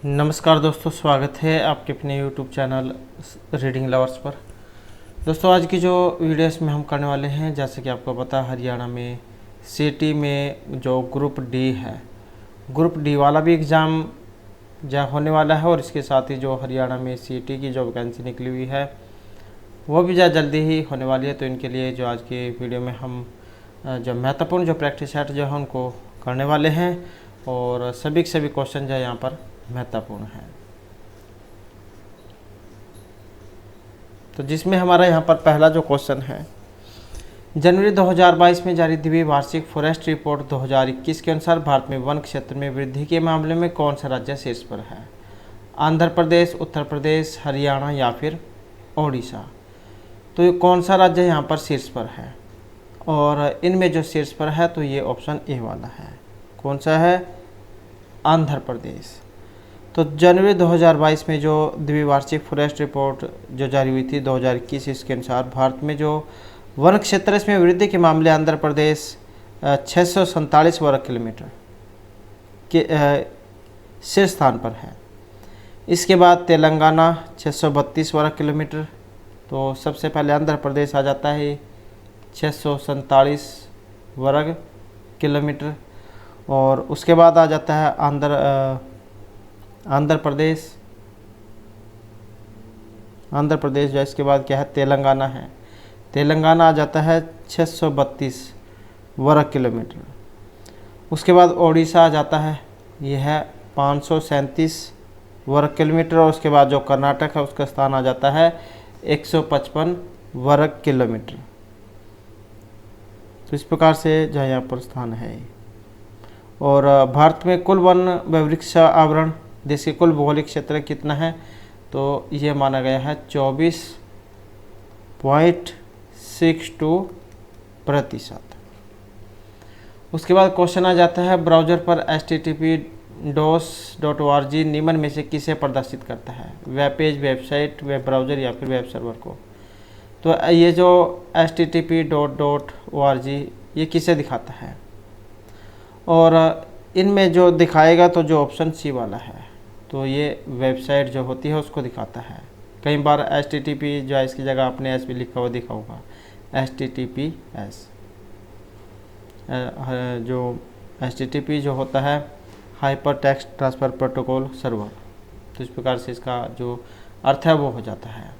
नमस्कार दोस्तों, स्वागत है आपके अपने YouTube चैनल रीडिंग लवर्स पर। दोस्तों आज की जो वीडियो इसमें हम करने वाले हैं, जैसे कि आपको पता है हरियाणा में सिटी में जो ग्रुप डी है, ग्रुप डी वाला भी एग्ज़ाम होने वाला है और इसके साथ ही जो हरियाणा में सिटी की जो वैकेंसी निकली हुई है वो भी जल्दी ही होने वाली है। तो इनके लिए जो आज के वीडियो में हम जो महत्वपूर्ण जो प्रैक्टिस सेट जो है उनको करने वाले हैं और सभी के सभी क्वेश्चन जो है यहाँ पर महत्वपूर्ण है। तो जिसमें हमारा यहाँ पर पहला जो क्वेश्चन है, जनवरी 2022 में जारी द्विवार्षिक फॉरेस्ट रिपोर्ट 2021 के अनुसार भारत में वन क्षेत्र में वृद्धि के मामले में कौन सा राज्य शीर्ष पर है? आंध्र प्रदेश, उत्तर प्रदेश, हरियाणा या फिर ओडिशा। तो ये कौन सा राज्य यहाँ पर शीर्ष पर है? और इनमें जो शीर्ष पर है तो ये ऑप्शन ए वाला है। कौन सा है? आंध्र प्रदेश। तो जनवरी 2022 में जो द्विवार्षिक फॉरेस्ट रिपोर्ट जो जारी हुई थी 2021, इसके अनुसार भारत में जो वन क्षेत्र इसमें वृद्धि के मामले आंध्र प्रदेश 647 वर्ग किलोमीटर के शीर्ष स्थान पर है। इसके बाद तेलंगाना 632 वर्ग किलोमीटर। तो सबसे पहले आंध्र प्रदेश आ जाता है 647 वर्ग किलोमीटर और उसके बाद आ जाता है आंध्र प्रदेश जो इसके बाद क्या है? तेलंगाना है। तेलंगाना आ जाता है 632 वर्ग किलोमीटर। उसके बाद ओडिशा आ जाता है, यह है 537 वर्ग किलोमीटर और उसके बाद जो कर्नाटक है उसका स्थान आ जाता है 155 वर्ग किलोमीटर। तो इस प्रकार से जो यहाँ पर स्थान है। और भारत में कुल वन व वृक्ष आवरण देश के कुल भौगोलिक क्षेत्र कितना है? तो ये माना गया है 24.62%। उसके बाद क्वेश्चन आ जाता है, ब्राउज़र पर http://dos.org निम्न में से किसे प्रदर्शित करता है? Web page, website, web browser या फिर वेब सर्वर को। तो ये जो http://org ये किसे दिखाता है? और इनमें जो दिखाएगा तो जो ऑप्शन सी वाला है, तो ये वेबसाइट जो होती है उसको दिखाता है। कई बार http जो है इसकी जगह आपने एस भी लिखा हुआ दिखा होगा, https। जो http जो होता है hyper text transfer protocol server. तो इस प्रकार से इसका जो अर्थ है वो हो जाता है।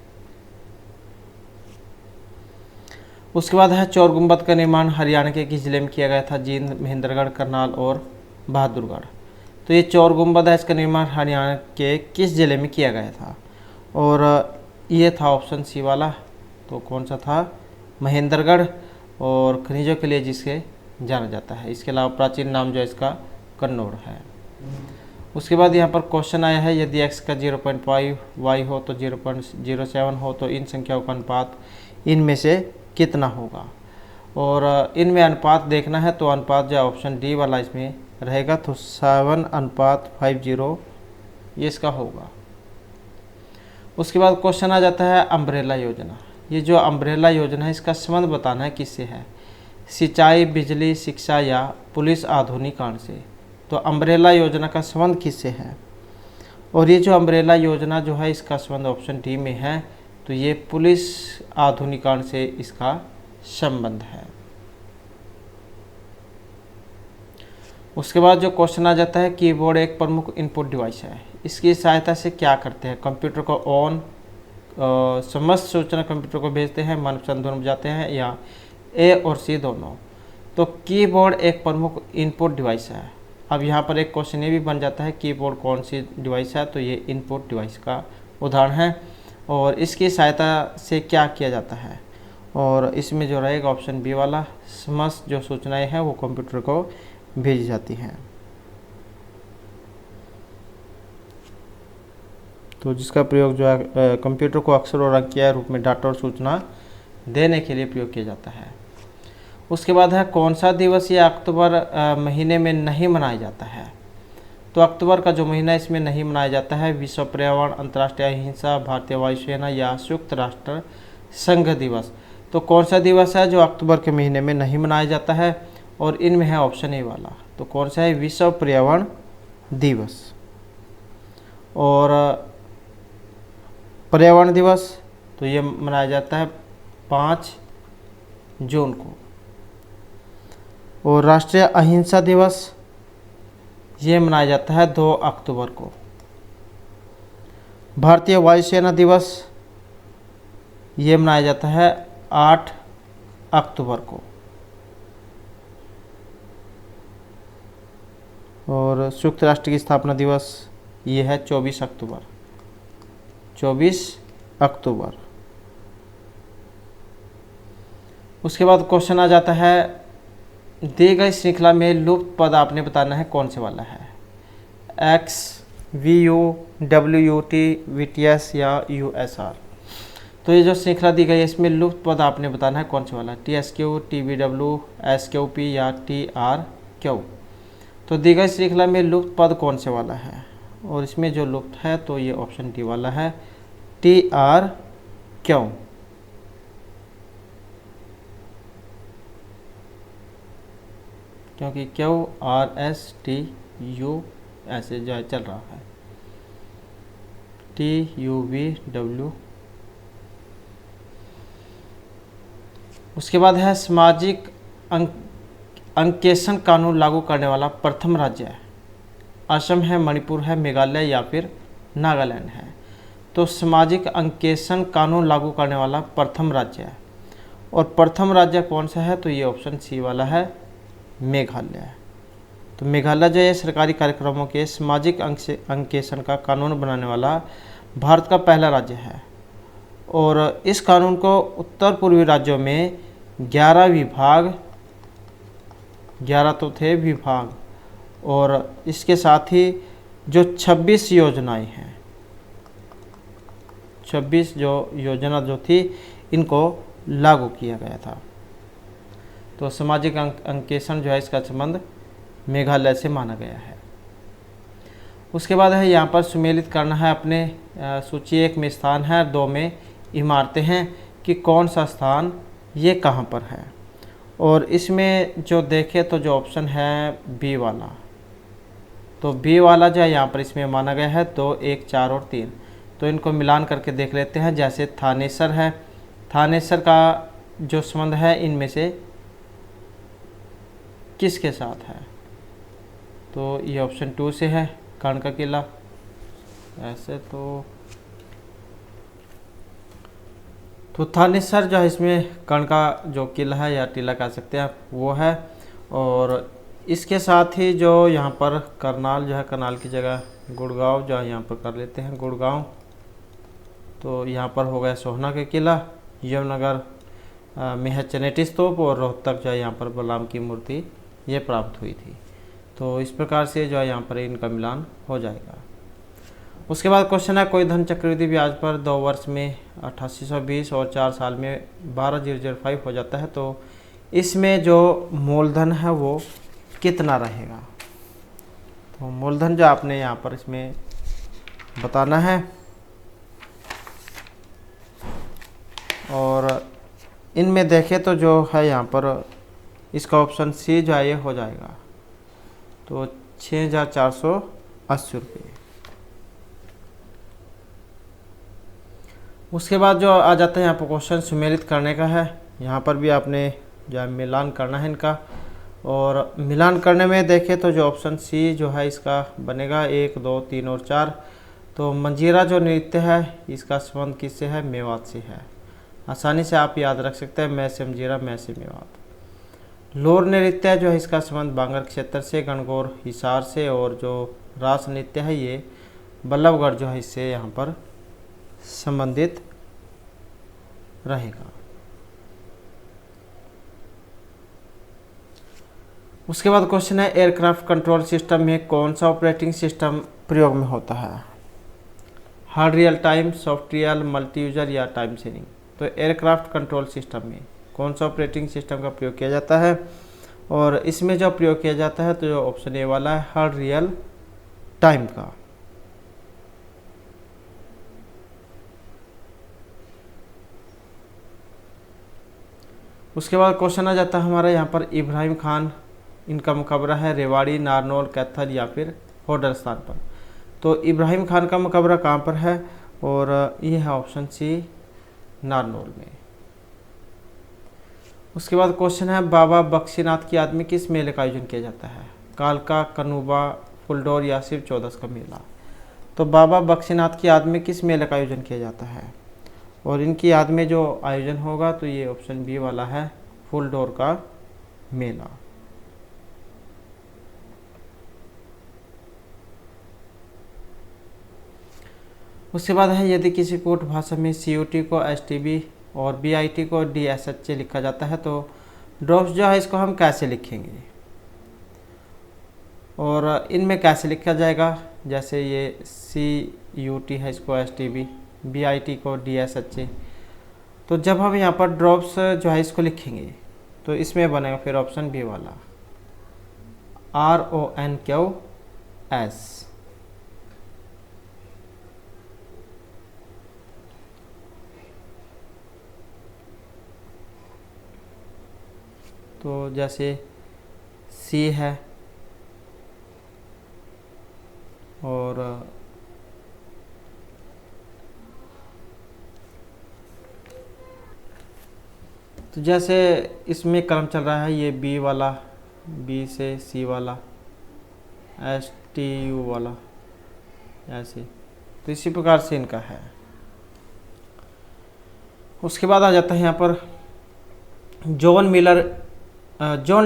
उसके बाद है चौर गुंबद का निर्माण हरियाणा के किस जिले में किया गया था? जींद, महेंद्रगढ़, करनाल और बहादुरगढ़। तो ये चौर गुंबद है, इसका निर्माण हरियाणा के किस जिले में किया गया था? और ये था ऑप्शन सी वाला। तो कौन सा था? महेंद्रगढ़, और खनिजों के लिए जिसके जाना जाता है। इसके अलावा प्राचीन नाम जो है इसका कन्नौर है। उसके बाद यहाँ पर क्वेश्चन आया है, यदि x का 0.5 y हो तो 0.07 हो तो इन संख्याओं का अनुपात इनमें से कितना होगा? और इनमें अनुपात देखना है तो अनुपात जो ऑप्शन डी वाला इसमें रहेगा, तो 7:50 ये इसका होगा। उसके बाद क्वेश्चन आ जाता है अम्ब्रेला योजना। ये जो अम्ब्रेला योजना है इसका संबंध बताना है किससे है? सिंचाई, बिजली, शिक्षा या पुलिस आधुनिकीकरण से। तो अम्ब्रेला योजना का संबंध किससे है? और ये जो अम्ब्रेला योजना जो है इसका संबंध ऑप्शन डी में है, तो ये पुलिस आधुनिकीकरण से इसका संबंध है। उसके बाद जो क्वेश्चन आ जाता है, कीबोर्ड एक प्रमुख इनपुट डिवाइस है, इसकी सहायता से क्या करते हैं? कंप्यूटर को ऑन, समस्त सूचना कंप्यूटर को भेजते हैं, मनपसंद धुन बजाते हैं, या ए और सी दोनों। तो कीबोर्ड एक प्रमुख इनपुट डिवाइस है। अब यहाँ पर एक क्वेश्चन ये भी बन जाता है, कीबोर्ड कौन सी डिवाइस है? तो ये इनपुट डिवाइस का उदाहरण है। और इसकी सहायता से क्या किया जाता है? और इसमें जो रहेगा ऑप्शन बी वाला, समस्त जो सूचनाएं हैं वो कंप्यूटर को भेजी जाती हैं। तो जिसका प्रयोग जो है कंप्यूटर को अक्षर और अंकीय रूप में डाटा और सूचना देने के लिए प्रयोग किया जाता है। उसके बाद है, कौन सा दिवस ये अक्टूबर महीने में नहीं मनाया जाता है? तो अक्टूबर का जो महीना इसमें नहीं मनाया जाता है, विश्व पर्यावरण, अंतर्राष्ट्रीय अहिंसा, भारतीय वायुसेना या संयुक्त राष्ट्र संघ दिवस। तो कौन सा दिवस है जो अक्टूबर के महीने में नहीं मनाया जाता है? और इनमें है ऑप्शन ए वाला। तो कौन सा है? विश्व पर्यावरण दिवस। और पर्यावरण दिवस तो ये मनाया जाता है 5 जून को। और राष्ट्रीय अहिंसा दिवस ये मनाया जाता है 2 अक्टूबर को। भारतीय वायुसेना दिवस ये मनाया जाता है 8 अक्टूबर को। और संयुक्त राष्ट्र की स्थापना दिवस ये है 24 अक्टूबर। 24 अक्टूबर। उसके बाद क्वेश्चन आ जाता है, दी गई श्रृंखला में लुप्त पद आपने बताना है कौन से वाला है। X, V U, W U T, V T S या यू एस आर। तो ये जो श्रृंखला दी गई है इसमें लुप्त पद आपने बताना है कौन से वाला, T S Q, T V W, S Q P या टी आर क्यू। तो दी गई श्रृंखला में लुप्त पद कौन से वाला है, और इसमें जो लुप्त है तो ये ऑप्शन डी वाला है, टी आर क्यू। क्योंकि Q R S T U ऐसे जो चल रहा है, टी यू वी डब्ल्यू। उसके बाद है सामाजिक अंकेक्षण कानून लागू करने वाला प्रथम राज्य है। असम है, मणिपुर है, मेघालय या फिर नागालैंड है। तो सामाजिक अंकेक्षण कानून लागू करने वाला प्रथम राज्य है, और प्रथम राज्य कौन सा है तो ये ऑप्शन सी वाला है, मेघालय। तो मेघालय जो है सरकारी कार्यक्रमों के सामाजिक अंकेक्षण का कानून बनाने वाला भारत का पहला राज्य है। और इस कानून को उत्तर पूर्वी राज्यों में 11 विभाग, 11 तो थे विभाग, और इसके साथ ही जो 26 योजनाएं हैं, 26 जो योजना जो थी इनको लागू किया गया था। तो सामाजिक अंकेक्षण जो है इसका संबंध मेघालय से माना गया है। उसके बाद है यहाँ पर सुमेलित करना है अपने सूची 1 में स्थान है, 2 में इमारतें हैं कि कौन सा स्थान ये कहाँ पर है। और इसमें जो देखें तो जो ऑप्शन है बी वाला, तो बी वाला जो है यहाँ पर इसमें माना गया है 2, 1, 4 और 3। तो इनको मिलान करके देख लेते हैं। जैसे थानेसर है, थानेसर का जो संबंध है इनमें से किसके साथ है, तो ये ऑप्शन 2 से है, कर्ण का किला। ऐसे तो थानेसर जो है इसमें कर्ण का जो किला है या टीला कह सकते हैं वो है। और इसके साथ ही जो यहाँ पर करनाल जो है, करनाल की जगह गुड़गांव जो है यहाँ पर कर लेते हैं गुड़गांव। तो यहाँ पर हो गया सोहना का किला, यमुनानगर में है चनेटी स्तूप, और रोहतक जो है यहाँ पर बलराम की मूर्ति ये प्राप्त हुई थी। तो इस प्रकार से जो है यहाँ पर इनका मिलान हो जाएगा। उसके बाद क्वेश्चन है, कोई धन चक्रवृद्धि ब्याज पर 2 वर्ष में 8820 और 4 साल में 12005 हो जाता है, तो इसमें जो मूलधन है वो कितना रहेगा। तो मूलधन जो आपने यहाँ पर इसमें बताना है, और इनमें देखें तो जो है यहाँ पर इसका ऑप्शन सी जो है ये हो जाएगा, तो 6480 रुपये। उसके बाद जो आ जाता है यहाँ पर क्वेश्चन सुमेलित करने का है। यहाँ पर भी आपने जो है मिलान करना है इनका, और मिलान करने में देखें तो जो ऑप्शन सी जो है इसका बनेगा 1, 2, 3 और 4। तो मंजीरा जो नृत्य है इसका संबंध किससे है, मेवात से है। आसानी से आप याद रख सकते हैं, मैं से मंजीरा, मैं से मेवात। लोर नृत्य जो है इसका संबंध बांगर क्षेत्र से, गणगौर हिसार से, और जो रास नृत्य है ये बल्लभगढ़ जो है इससे यहाँ पर संबंधित रहेगा। उसके बाद क्वेश्चन है, एयरक्राफ्ट कंट्रोल सिस्टम में कौन सा ऑपरेटिंग सिस्टम प्रयोग में होता है। Hard real time, soft real, multi user या टाइम शेयरिंग। तो एयरक्राफ्ट कंट्रोल सिस्टम में कौन सा ऑपरेटिंग सिस्टम का प्रयोग किया जाता है, और इसमें जो प्रयोग किया जाता है तो जो ऑप्शन ए वाला है, हार्ड रियल टाइम का। उसके बाद क्वेश्चन आ जाता है हमारा यहाँ पर इब्राहिम खान, इनका मुकाबला है रेवाड़ी, नारनौल, कैथल या फिर होडर स्थान पर। तो इब्राहिम खान का मकबरा कहाँ पर है, और ये है ऑप्शन सी नारनौल में। उसके बाद क्वेश्चन है बाबा बख्शीनाथ की याद में किस मेले का आयोजन किया जाता है, कालका, कनूबा, फुलडोर या शिव चौदस का मेला। तो बाबा बख्शीनाथ की याद में किस मेले का आयोजन किया जाता है, और इनकी याद में जो आयोजन होगा तो ये ऑप्शन बी वाला है, फुलडोर का मेला। उसके बाद है यदि किसी कोट भाषा में COT को STB और BIT को DSHA लिखा जाता है तो ड्रॉप्स जो है इसको हम कैसे लिखेंगे, और इनमें कैसे लिखा जाएगा। जैसे ये CUT है इसको STB, BIT को DSHA। तो जब हम यहाँ पर ड्रॉप्स जो है इसको लिखेंगे तो इसमें बनेगा फिर ऑप्शन बी वाला RONQS। तो जैसे C है और तो जैसे इसमें क्रम चल रहा है, ये B वाला, B से C वाला, STU वाला, ऐसे। तो इसी प्रकार से इनका है। उसके बाद आ जाता है यहाँ पर जॉन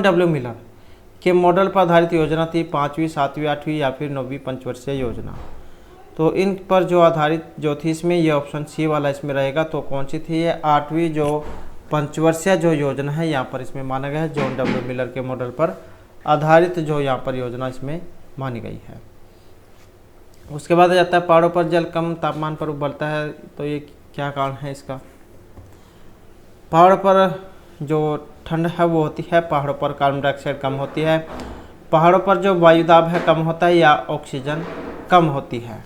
W मिलर के मॉडल पर आधारित योजना थी, 5वीं, 7वीं, 8वीं या फिर 9वीं पंचवर्षीय योजना। तो इन पर जो आधारित जो थी इसमें ये ऑप्शन सी वाला इसमें रहेगा। तो कौन सी थी ये, 8वीं जो पंचवर्षीय जो योजना है यहाँ पर इसमें माना गया है, जॉन W मिलर के मॉडल पर आधारित जो यहाँ पर योजना इसमें मानी गई है। उसके बाद आ जाता है पहाड़ों पर जल कम तापमान पर उबलता है। तो ये क्या कारण है इसका, पहाड़ों पर जो ठंड है वो होती है, पहाड़ों पर कार्बन डाइऑक्साइड कम होती है, पहाड़ों पर जो वायुदाब है कम होता है, या ऑक्सीजन कम होती है।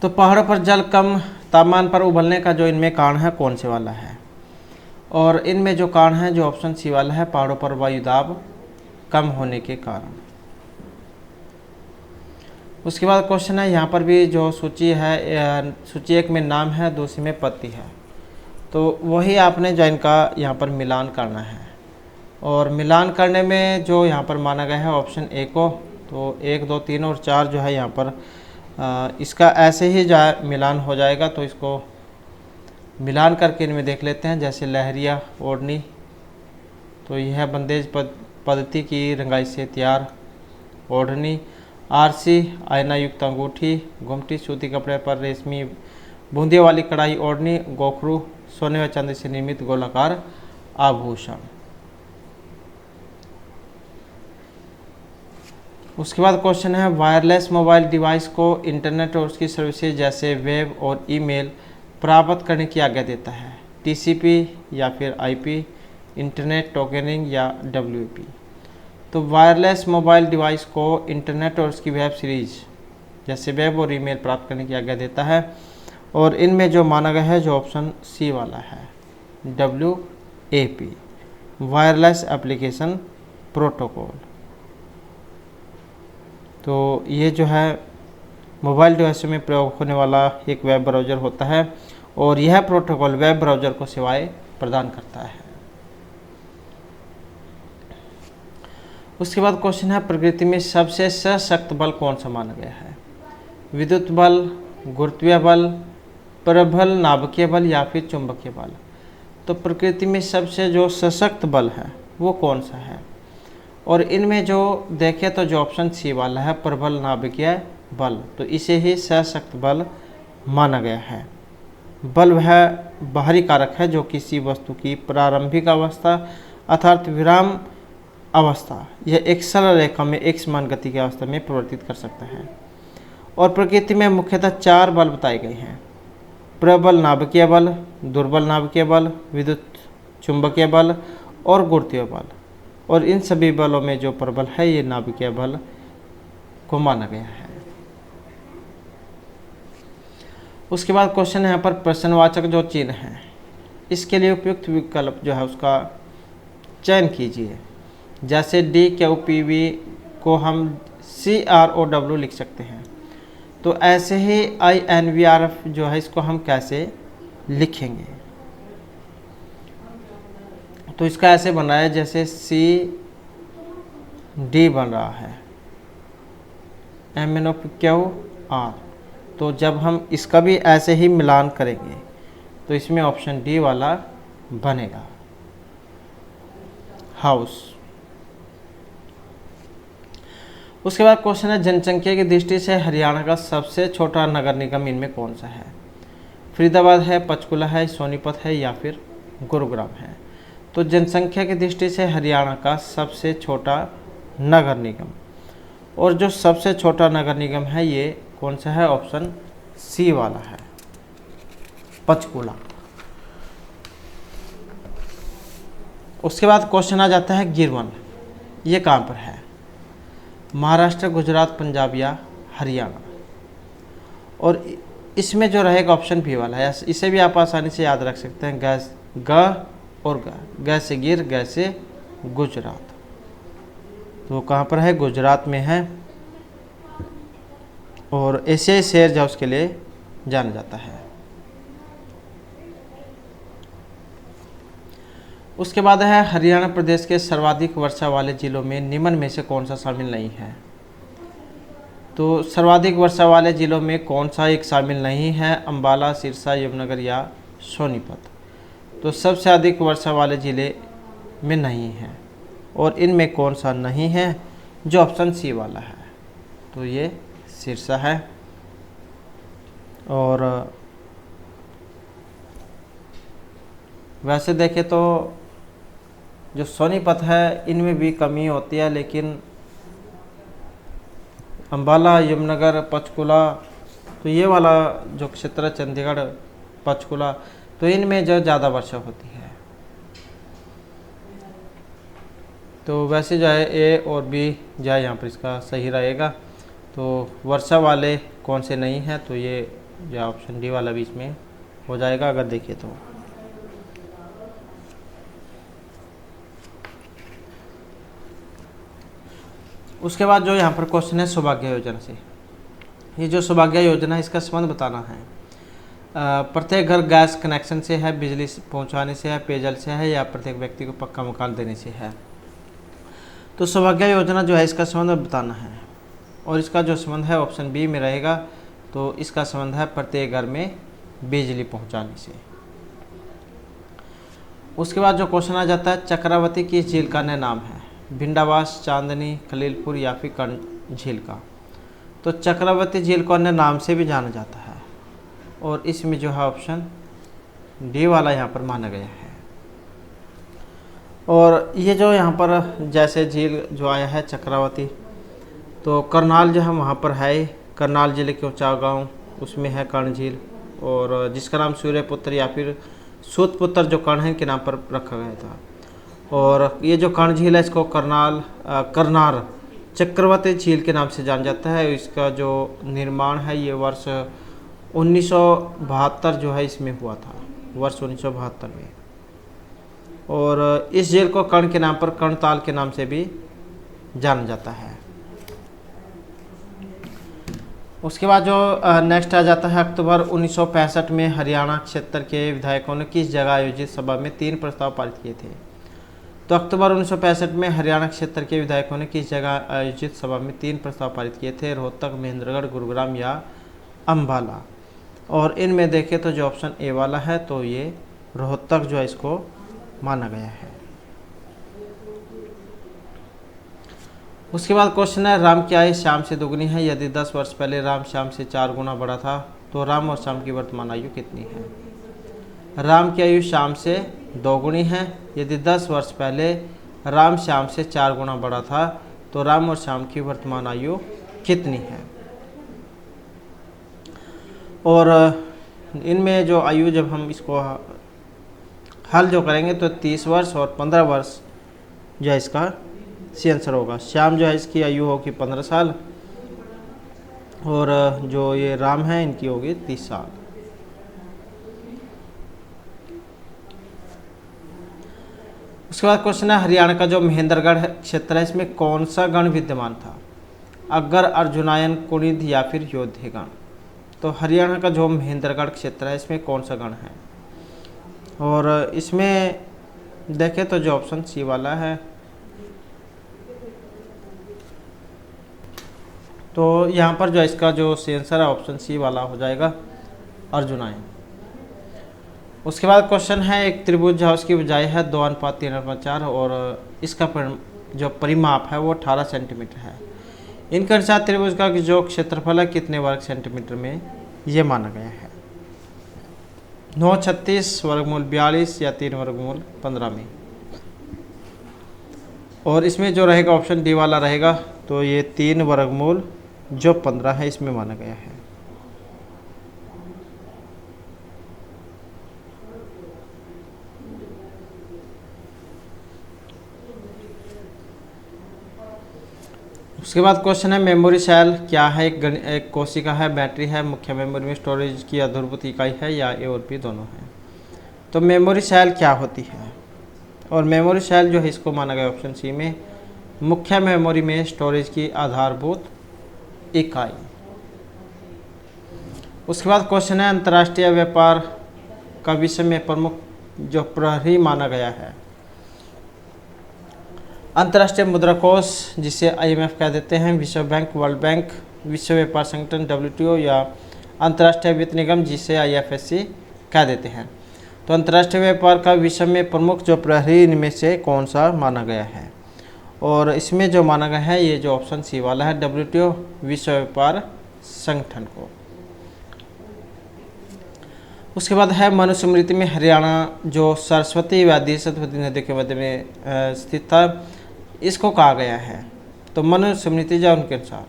तो पहाड़ों पर जल कम तापमान पर उबलने का जो इनमें कारण है कौन से वाला है, और इनमें जो कारण है जो ऑप्शन सी वाला है, पहाड़ों पर वायुदाब कम होने के कारण। उसके बाद क्वेश्चन है यहाँ पर भी जो सूची है, सूची एक में नाम है, दूसरी में पत्ती है। तो वही आपने जो इनका यहाँ पर मिलान करना है, और मिलान करने में जो यहाँ पर माना गया है ऑप्शन ए को। तो 1, 2, 3 और 4 जो है यहाँ पर इसका ऐसे ही मिलान हो जाएगा। तो इसको मिलान करके इनमें देख लेते हैं। जैसे लहरिया ओढ़नी, तो यह है बंदेज पद्धति की रंगाई से तैयार ओढ़नी। RC आयना युक्त अंगूठी, घुमटी सूती कपड़े पर रेशमी बूंदियों वाली कढ़ाई ओढ़नी, गोखरू सोने व चांदी से निर्मित गोलाकार आभूषण। उसके बाद क्वेश्चन है वायरलेस मोबाइल डिवाइस को इंटरनेट और उसकी सर्विसेज जैसे वेब और ईमेल प्राप्त करने की आज्ञा देता है, TCP या फिर IP, इंटरनेट टोकनिंग या WP। तो वायरलेस मोबाइल डिवाइस को इंटरनेट और उसकी वेब सीरीज जैसे वेब और ईमेल प्राप्त करने की आज्ञा देता है, और इनमें जो माना गया है जो ऑप्शन सी वाला है, WAP, वायरलेस एप्लीकेशन प्रोटोकॉल। तो ये जो है मोबाइल डिवाइस में प्रयोग होने वाला एक वेब ब्राउज़र होता है, और यह प्रोटोकॉल वेब ब्राउज़र को सेवाएं प्रदान करता है। उसके बाद क्वेश्चन है प्रकृति में सबसे सशक्त बल कौन सा माना गया है, विद्युत बल, गुरुत्वीय बल, प्रबल नाभिकीय बल या फिर चुंबकीय बल। तो प्रकृति में सबसे जो सशक्त बल है वो कौन सा है, और इनमें जो देखें तो जो ऑप्शन सी वाला है प्रबल नाभिकीय बल, तो इसे ही सशक्त बल माना गया है। बल वह बाहरी कारक है जो किसी वस्तु की प्रारंभिक अवस्था अर्थात विराम अवस्था यह एक सरल रेखा में एक समान गति की अवस्था में परिवर्तित कर सकता है। और प्रकृति में मुख्यतः 4 बल बताए गए हैं, प्रबल नाभिकीय बल, दुर्बल नाभिकीय बल, विद्युत चुंबकीय बल और गुरुत्वीय बल। और इन सभी बलों में जो प्रबल है ये नाभिकीय बल को माना गया है। उसके बाद क्वेश्चन है यहाँ पर प्रश्नवाचक जो चिन्ह है इसके लिए उपयुक्त विकल्प जो है उसका चयन कीजिए। जैसे DQPV को हम CROW लिख सकते हैं। तो ऐसे ही INVRF जो है इसको हम कैसे लिखेंगे, तो इसका ऐसे बन रहा है जैसे CD बन रहा है MNOPQR। तो जब हम इसका भी ऐसे ही मिलान करेंगे तो इसमें ऑप्शन डी वाला बनेगा, हाउस। उसके बाद क्वेश्चन है जनसंख्या की दृष्टि से हरियाणा का सबसे छोटा नगर निगम इनमें कौन सा है। फरीदाबाद है, पंचकुला है, सोनीपत है या फिर गुरुग्राम है। तो जनसंख्या की दृष्टि से हरियाणा का सबसे छोटा नगर निगम, और जो सबसे छोटा नगर निगम है ये कौन सा है, ऑप्शन सी वाला है, पंचकुला। उसके बाद क्वेश्चन आ जाता है गिरवन, ये कहाँ पर है, महाराष्ट्र, गुजरात, पंजाब या हरियाणा। और इसमें जो रहेगा ऑप्शन बी वाला है, इसे भी आप आसानी से याद रख सकते हैं, गैस ग और ग से गिर, ग से गुजरात। तो कहाँ पर है, गुजरात में है, और एशियाई शहर जो उसके लिए जाना जाता है। उसके बाद है हरियाणा प्रदेश के सर्वाधिक वर्षा वाले जिलों में निम्न में से कौन सा शामिल नहीं है। तो सर्वाधिक वर्षा वाले जिलों में कौन सा एक शामिल नहीं है, अंबाला, सिरसा, यमुनानगर या सोनीपत। तो सबसे अधिक वर्षा वाले ज़िले में नहीं है, और इनमें कौन सा नहीं है, जो ऑप्शन सी वाला है, तो ये सिरसा है। और वैसे देखें तो जो सोनीपत है इनमें भी कमी होती है, लेकिन अंबाला, यमुनानगर, पंचकुला, तो ये वाला जो क्षेत्र है चंडीगढ़, पंचकुला, तो इनमें जो ज़्यादा वर्षा होती है। तो वैसे जो है ए और बी जो है यहाँ पर इसका सही रहेगा। तो वर्षा वाले कौन से नहीं हैं, तो ये जो ऑप्शन डी वाला भी इसमें हो जाएगा अगर देखिए तो। उसके बाद जो यहाँ पर क्वेश्चन है सौभाग्य योजना से, ये जो सौभाग्य योजना है इसका संबंध बताना है। प्रत्येक घर गैस कनेक्शन से है, बिजली पहुंचाने से है, पेयजल से है, या प्रत्येक व्यक्ति को पक्का मकान देने से है। तो सौभाग्य योजना जो है इसका संबंध बताना है, और इसका जो संबंध है ऑप्शन बी में रहेगा। तो इसका संबंध है प्रत्येक घर में बिजली पहुंचाने से। उसके बाद जो क्वेश्चन आ जाता है चक्रावती की झील का अन्य नाम है, भिंडावास, चांदनी, खलीलपुर या फिर कर्ण झील का। तो चक्रावती झील को अन्य नाम से भी जाना जाता है, और इसमें जो है ऑप्शन डी वाला यहाँ पर माना गया है। और ये जो यहाँ पर जैसे झील जो आया है चक्रावती, तो करनाल जो है वहाँ पर है, करनाल जिले के ऊंचा गाँव उसमें है कर्ण झील, और जिसका नाम सूर्यपुत्र या फिर सूतपुत्र जो कर्ण है के नाम पर रखा गया था। और ये जो कर्ण झील है इसको करनार चक्रवर्ती झील के नाम से जाना जाता है। इसका जो निर्माण है ये वर्ष 1972 जो है इसमें हुआ था, वर्ष 1972 में। और इस झील को कर्ण के नाम पर कर्णताल के नाम से भी जाना जाता है। उसके बाद जो नेक्स्ट आ जाता है अक्टूबर 1965 में हरियाणा क्षेत्र के विधायकों ने किस जगह आयोजित सभा में 3 प्रस्ताव पारित किए थे। तो अक्टूबर 1965 में हरियाणा क्षेत्र के विधायकों ने किस जगह आयोजित सभा में 3 प्रस्ताव पारित किए थे, रोहतक, महेंद्रगढ़, गुरुग्राम या अम्बाला। और इनमें देखें तो जो ऑप्शन ए वाला है, तो ये रोहतक जो है इसको माना गया है। उसके बाद क्वेश्चन है राम की आयु श्याम से दुगनी है, यदि 10 वर्ष पहले राम श्याम से 4 गुना बड़ा था तो राम और श्याम की वर्तमान आयु कितनी है। राम की आयु श्याम से 2 गुनी है, यदि 10 वर्ष पहले राम श्याम से 4 गुना बड़ा था तो राम और श्याम की वर्तमान आयु कितनी है। और इनमें जो आयु जब हम इसको हल जो करेंगे तो 30 वर्ष और 15 वर्ष जो है इसका सी आंसर होगा। श्याम जो है इसकी आयु होगी 15 साल, और जो ये राम है इनकी होगी 30 साल। उसके बाद क्वेश्चन है हरियाणा का जो महेंद्रगढ़ क्षेत्र है इसमें कौन सा गण विद्यमान था। अगर अर्जुनायन कुणिद या फिर योद्धेगण। तो हरियाणा का जो महेंद्रगढ़ क्षेत्र है इसमें कौन सा गण है? और इसमें देखें तो जो ऑप्शन सी वाला है, तो यहाँ पर जो इसका जो आंसर है ऑप्शन सी वाला हो जाएगा, अर्जुनायन। उसके बाद क्वेश्चन है, एक त्रिभुज है उसकी ऊंचाई है 2:3:4 और इसका जो परिमाप है वो 18 सेंटीमीटर है। इनके अनुसार त्रिभुज का जो क्षेत्रफल है कितने वर्ग सेंटीमीटर में ये माना गया है? 936 वर्गमूल 42 या 3 वर्गमूल 15 में। और इसमें जो रहेगा ऑप्शन डी वाला रहेगा, तो ये 3 वर्गमूल जो 15 है इसमें माना गया है। उसके बाद क्वेश्चन है, मेमोरी सेल क्या है? एक कोशिका है, बैटरी है, मुख्य मेमोरी में स्टोरेज की आधारभूत इकाई है, या ए और बी दोनों है? तो मेमोरी सेल क्या होती है? और मेमोरी सेल जो है इसको माना गया ऑप्शन सी में मुख्य मेमोरी में स्टोरेज की आधारभूत इकाई। उसके बाद क्वेश्चन है, अंतर्राष्ट्रीय व्यापार का विश्व में प्रमुख जो प्रहरी माना गया है? अंतर्राष्ट्रीय मुद्रा कोष जिसे IMF कह देते हैं, विश्व बैंक, वर्ल्ड बैंक, विश्व व्यापार संगठन WTO, या अंतर्राष्ट्रीय वित्त निगम जिसे IFSC कह देते हैं। तो अंतर्राष्ट्रीय व्यापार का विश्व में प्रमुख जो प्रहरी इनमें से कौन सा माना गया है? और इसमें जो माना गया है ये जो ऑप्शन सी वाला है, WTO विश्व व्यापार संगठन को। उसके बाद है, मनुस्मृति में हरियाणा जो सरस्वती व्याधि सरस्वती नदी के मध्य में स्थित था, इसको कहा गया है? तो मनुस्मृति जो उनके अनुसार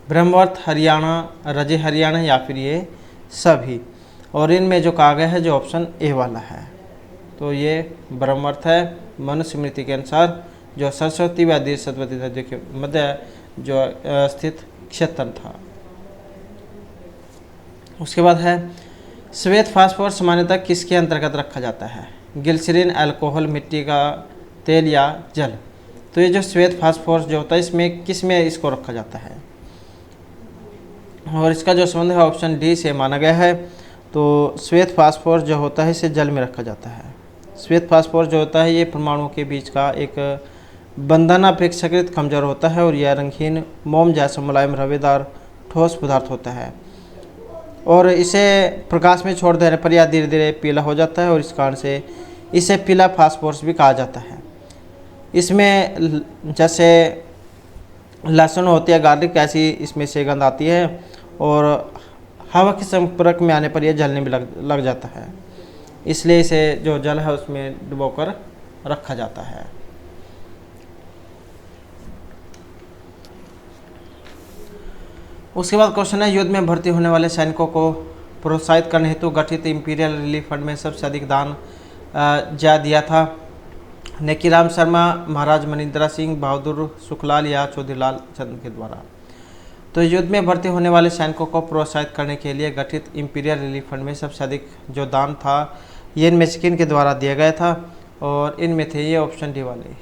ब्रह्मवर्त हरियाणा, रजे हरियाणा, या फिर ये सभी। और इनमें जो कहा गया है जो ऑप्शन ए वाला है, तो ये ब्रह्मवर्त है मनुस्मृति के अनुसार, जो सरस्वती व्याधि सरस्वती नदी के मध्य जो स्थित क्षेत्र था। उसके बाद है, श्वेत फास्फोरस सामान्यतः किसके अंतर्गत रखा जाता है? ग्लिसरीन, अल्कोहल, मिट्टी का तेल या जल। तो ये जो श्वेत फास्फोरस जो होता है इसमें किस में इसको रखा जाता है? और इसका जो संबंध है ऑप्शन डी से माना गया है। तो श्वेत फास्फोरस जो होता है इसे जल में रखा जाता है। श्वेत फास्फोरस जो होता है ये परमाणुओं के बीच का एक बंधन अपेक्षाकृत कमजोर होता है और यह रंगहीन मोम जैसा मुलायम रवेदार ठोस पदार्थ होता है, और इसे प्रकाश में छोड़ देने पर यह धीरे धीरे पीला हो जाता है, और इस कारण से इसे पीला फास्फोरस भी कहा जाता है। इसमें जैसे लहसुन होती है, गार्लिक, ऐसी इसमें से गंध आती है, और हवा के संपर्क में आने पर यह जलने भी लग जाता है, इसलिए इसे जो जल है उसमें डुबोकर रखा जाता है। उसके बाद क्वेश्चन है, युद्ध में भर्ती होने वाले सैनिकों को प्रोत्साहित करने हेतु गठित इंपीरियल रिलीफ फंड में सबसे अधिक दान जा दिया था? नेकीराम शर्मा, महाराज मनिंद्रा सिंह, बहादुर सुखलाल या चौधरीलाल चंद के द्वारा। तो युद्ध में भर्ती होने वाले सैनिकों को प्रोत्साहित करने के लिए गठित इंपीरियल रिलीफ फंड में सबसे अधिक जो दान था ये इनमें से किन के द्वारा दिया गया था? और इनमें थे ये ऑप्शन डी वाले,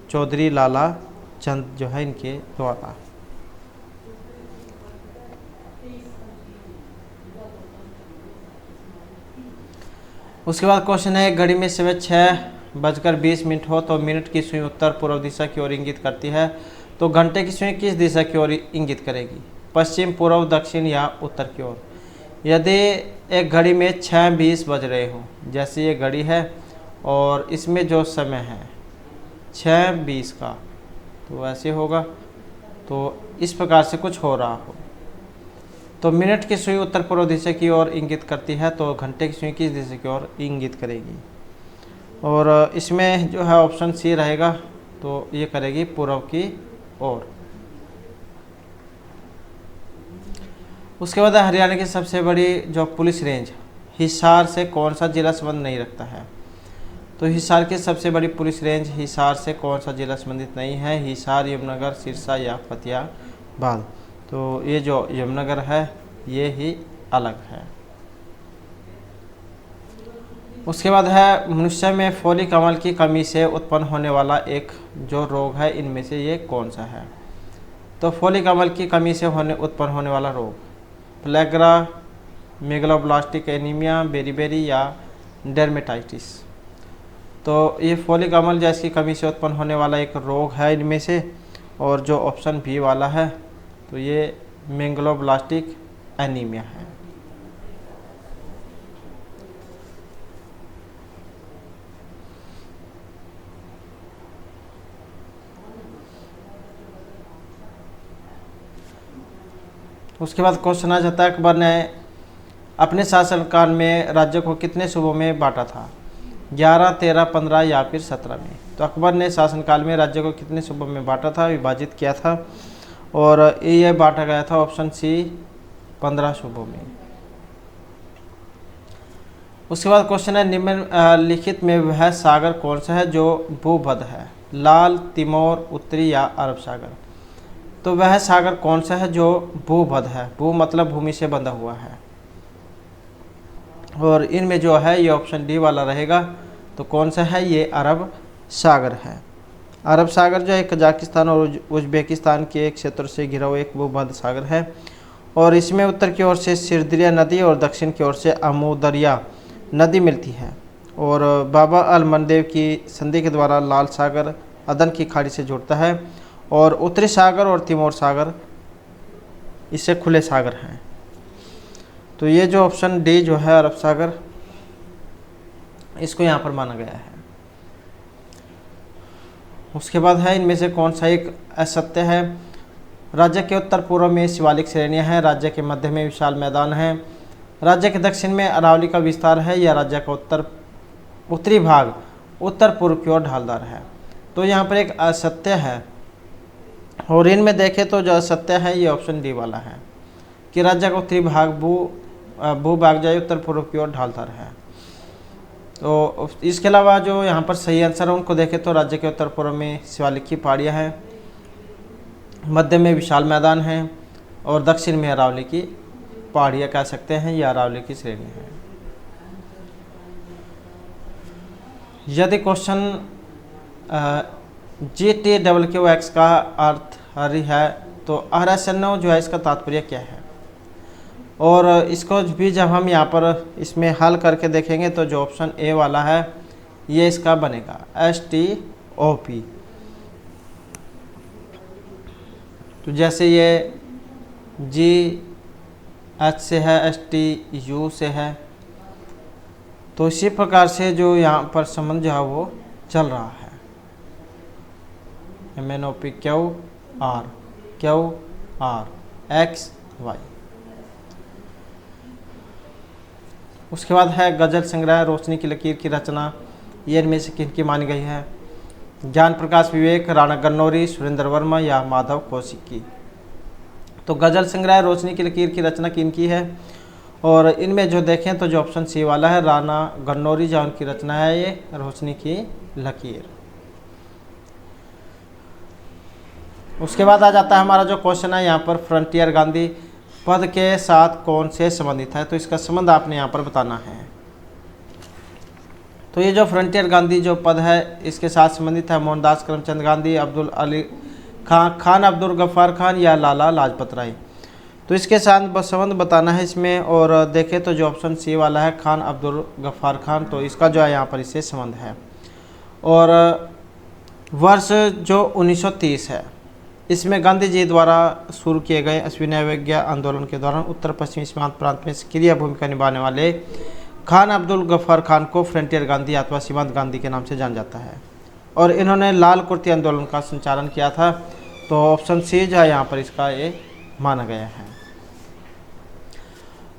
चौधरी लाला चंद जो है इनके द्वारा। उसके बाद क्वेश्चन है, घड़ी में समय 6:20 हो तो मिनट की सुई उत्तर पूर्व दिशा की ओर इंगित करती है, तो घंटे की सुई किस दिशा की ओर इंगित करेगी? पश्चिम, पूर्व, दक्षिण या उत्तर की ओर? यदि एक घड़ी में 6:20 बज रहे हों, जैसे ये घड़ी है और इसमें जो समय है 6:20 का, तो ऐसे होगा, तो इस प्रकार से कुछ हो रहा हो, तो मिनट की सुई उत्तर पूर्व दिशा की ओर इंगित करती है, तो घंटे की सुई किस दिशा की ओर इंगित करेगी? और इसमें जो है ऑप्शन सी रहेगा, तो ये करेगी पूर्व की ओर। उसके बाद हरियाणा की सबसे बड़ी जो पुलिस रेंज हिसार से कौन सा जिला संबंध नहीं रखता है? तो हिसार की सबसे बड़ी पुलिस रेंज हिसार से कौन सा जिला संबंधित नहीं है? हिसार, यमुनानगर, सिरसा या फतेहाबाद? तो ये जो यमुनानगर है ये ही अलग है। उसके बाद है, मनुष्य में फोलिक अम्ल की कमी से उत्पन्न होने वाला एक जो रोग है इनमें से ये कौन सा है? तो फोलिक अम्ल की कमी से उत्पन्न होने वाला रोग, प्लेग्रा, मेगलोब्लास्टिक एनीमिया, बेरीबेरी या डर्मेटाइटिस। तो ये फोलिक अम्ल जो इसकी कमी से उत्पन्न होने वाला एक रोग है इनमें से, और जो ऑप्शन बी वाला है तो ये मेगलोब्लास्टिक एनीमिया है। उसके बाद क्वेश्चन आ जाता है अकबर ने अपने शासनकाल में राज्य को कितने सूबों में बांटा था, 11, 13, 15 या फिर 17 में। तो अकबर ने शासनकाल में राज्य को कितने सूबों में बांटा था, विभाजित किया था, और ये बांटा गया था ऑप्शन सी 15 सूबों में। उसके बाद क्वेश्चन है निम्नलिखित में वह सागर कौन सा है जो भूमध्य है, लाल, तिमोर, उत्तरी या अरब सागर। तो वह सागर कौन सा है जो भूमध्य है, भू मतलब भूमि से बंधा हुआ है, और इनमें जो है ये ऑप्शन डी वाला रहेगा। तो कौन सा है, ये अरब सागर है। अरब सागर जो है कजाकिस्तान और उज्बेकिस्तान के एक क्षेत्र से घिरा हुआ एक भूमध्य सागर है, और इसमें उत्तर की ओर से सिरदरिया नदी और दक्षिण की ओर से अमूदरिया नदी मिलती है, और बाबा अल मंदेव की संधि के द्वारा लाल सागर अदन की खाड़ी से जुड़ता है, और उत्तरी सागर और तिमोर सागर इससे खुले सागर हैं। तो ये जो ऑप्शन डी जो है अरब सागर, इसको यहाँ पर माना गया है। उसके बाद है इनमें से कौन सा एक असत्य है, राज्य के उत्तर पूर्व में शिवालिक श्रेणियाँ हैं, राज्य के मध्य में विशाल मैदान है, राज्य के दक्षिण में अरावली का विस्तार है, या राज्य का उत्तरी भाग उत्तर पूर्व की ओर ढालदार है। तो यहाँ पर एक असत्य है, और इनमें देखें तो जो असत्य है ये ऑप्शन डी वाला है कि राज्य का उत्तरी भाग भूभाग जो उत्तर पूर्व की ओर ढालदार है। तो इसके अलावा जो यहाँ पर सही आंसर है उनको देखें तो राज्य के उत्तर पूर्व में शिवालिक की पहाड़ियाँ हैं, मध्य में विशाल मैदान है, और दक्षिण में अरावली की पहाड़ियाँ कह सकते हैं, या अरावली की श्रेणी है। यदि क्वेश्चन GTWX का अर्थ हरि है, तो अहरसन्नो जो है इसका तात्पर्य क्या है, और इसको भी जब हम यहाँ पर इसमें हल करके देखेंगे तो जो ऑप्शन ए वाला है ये इसका बनेगा STOP। तो जैसे ये GH से है, STU से है, तो इसी प्रकार से जो यहाँ पर संबंध जो है वो चल रहा है, MNOP QR XY। उसके बाद है गजल संग्रह रोशनी की लकीर की रचना, ये इनमें से किनकी मानी गई है, ज्ञान प्रकाश विवेक, राणा गन्नौरी, सुरेंद्र वर्मा या माधव कौशिक की। तो गजल संग्रह रोशनी की लकीर की रचना किनकी है, और इनमें जो देखें तो जो ऑप्शन सी वाला है राणा गन्नौरी जो उनकी रचना है ये रोशनी की लकीर। उसके बाद आ जाता है हमारा जो क्वेश्चन है यहाँ पर फ्रंटियर गांधी पद के साथ कौन से संबंधित है, तो इसका संबंध आपने यहाँ पर बताना है। तो ये जो फ्रंटियर गांधी जो पद है इसके साथ संबंधित है मोहनदास करमचंद गांधी, अब्दुल अली खान अब्दुल गफ्फार खान या लाला लाजपत राय। तो इसके साथ संबंध बताना है इसमें, और देखें तो जो ऑप्शन सी वाला है खान अब्दुल गफ्फार खान, तो इसका जो है यहाँ पर इससे संबंध है। और वर्ष जो 1930 है इसमें गांधी जी द्वारा शुरू किए गए अश्विनावज्ञा आंदोलन के दौरान उत्तर पश्चिमी सीमांत प्रांत में सक्रिय भूमिका निभाने वाले खान अब्दुल गफ्फार खान को फ्रंटियर गांधी अथवा सीमांत गांधी के नाम से जाना जाता है, और इन्होंने लाल कुर्ती आंदोलन का संचालन किया था। तो ऑप्शन सी जो है यहाँ पर इसका ये माना गया है।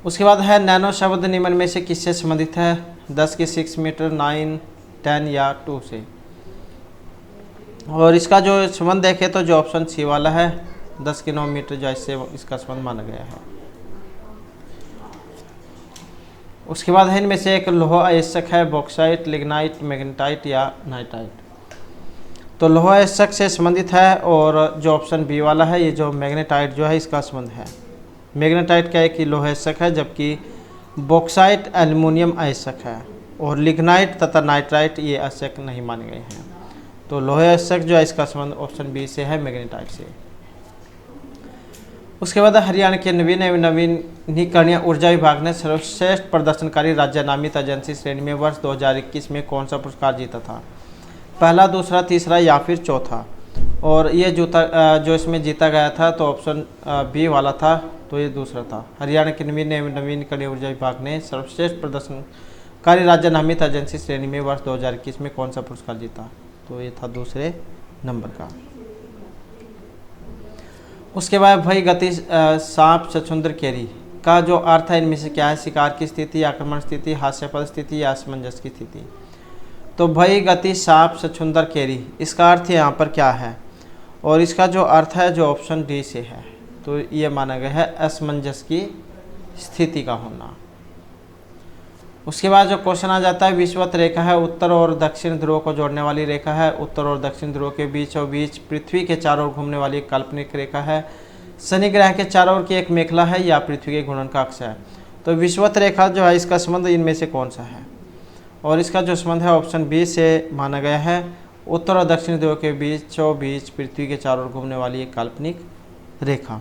उसके बाद है नैनो शब्द निम्न में से किससे संबंधित है, 10 की 6 मीटर, 9, 10 या 2 से। और इसका जो संबंध देखें तो जो ऑप्शन सी वाला है 10 की 9 मीटर जो इससे इसका संबंध माना गया है। उसके बाद है इनमें से एक लोहा अयस्क है, बॉक्साइट, लिग्नाइट, मैग्नेटाइट या नाइट्राइट। तो लोहा अयस्क से संबंधित है, और जो ऑप्शन बी वाला है ये जो मैग्नेटाइट जो है इसका संबंध है। मैग्नेटाइट क्या है कि लोहा अयस्क है, जबकि बॉक्साइट एल्युमिनियम अयस्क है, और लिग्नाइट तथा नाइट्राइट ये अयस्क नहीं माने गए हैं। तो लोहे अयस्क जो है इसका संबंध ऑप्शन बी से है, मैग्नेटाइट से। उसके बाद हरियाणा के नवीन एवं नवीनीकरणीय ऊर्जा विभाग ने सर्वश्रेष्ठ प्रदर्शनकारी राज्य नामित एजेंसी श्रेणी में वर्ष 2021 में कौन सा पुरस्कार जीता था? पहला, दूसरा, तीसरा या फिर चौथा? और ये जो इसमें जीता गया था तो ऑप्शन बी वाला था, तो ये दूसरा था। हरियाणा के नवीन एवं नवीनीकरणीय ऊर्जा विभाग ने सर्वश्रेष्ठ प्रदर्शनकारी राज्य नामित एजेंसी श्रेणी में वर्ष 2021 में कौन सा पुरस्कार जीता? तो ये था दूसरे नंबर का। उसके बाद भय गति सांप छछूंदर केरी का जो अर्थ है इनमें से क्या है? शिकार की स्थिति, आक्रमण स्थिति, हास्यास्पद स्थिति या असमंजस की स्थिति? तो भय गति सांप छछूंदर केरी, इसका अर्थ यहाँ पर क्या है? और इसका जो अर्थ है जो ऑप्शन डी से है, तो ये माना गया है असमंजस की स्थिति का होना। उसके बाद जो क्वेश्चन आ जाता है, विषुवत रेखा है उत्तर और दक्षिण ध्रुव को जोड़ने वाली रेखा है। उत्तर और दक्षिण ध्रुव के बीचों बीच पृथ्वी के चारों ओर घूमने वाली एक काल्पनिक रेखा है। शनि ग्रह के चारों ओर की एक मेखला है या पृथ्वी के घूर्णन का अक्ष है। तो विषुवत रेखा जो है इसका संबंध इनमें से कौन सा है? और इसका जो संबंध है ऑप्शन बी से माना गया है, उत्तर और दक्षिण ध्रुव के बीचों बीच पृथ्वी के चारों ओर घूमने वाली एक काल्पनिक रेखा।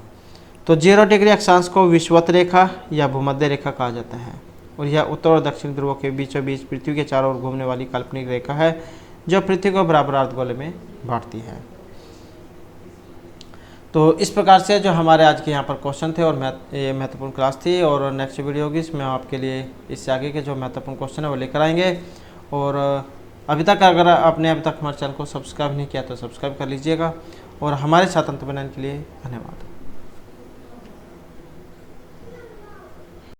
तो 0 डिग्री अक्षांश को विषुवत रेखा या भूमध्य रेखा कहा जाता है, और यह उत्तर और दक्षिण ध्रुवों के बीचों बीच पृथ्वी के चारों ओर घूमने वाली काल्पनिक रेखा है जो पृथ्वी को बराबर अर्धगोले में बांटती है। तो इस प्रकार से जो हमारे आज के यहाँ पर क्वेश्चन थे और ये महत्वपूर्ण क्लास थी, और नेक्स्ट वीडियो होगी इसमें आपके लिए इससे आगे के जो महत्वपूर्ण क्वेश्चन है वो लेकर आएंगे। और अभी तक अगर आपने अभी तक हमारे चैनल को सब्सक्राइब नहीं किया तो सब्सक्राइब कर लीजिएगा, और हमारे साथ अंत बनाने के लिए धन्यवाद।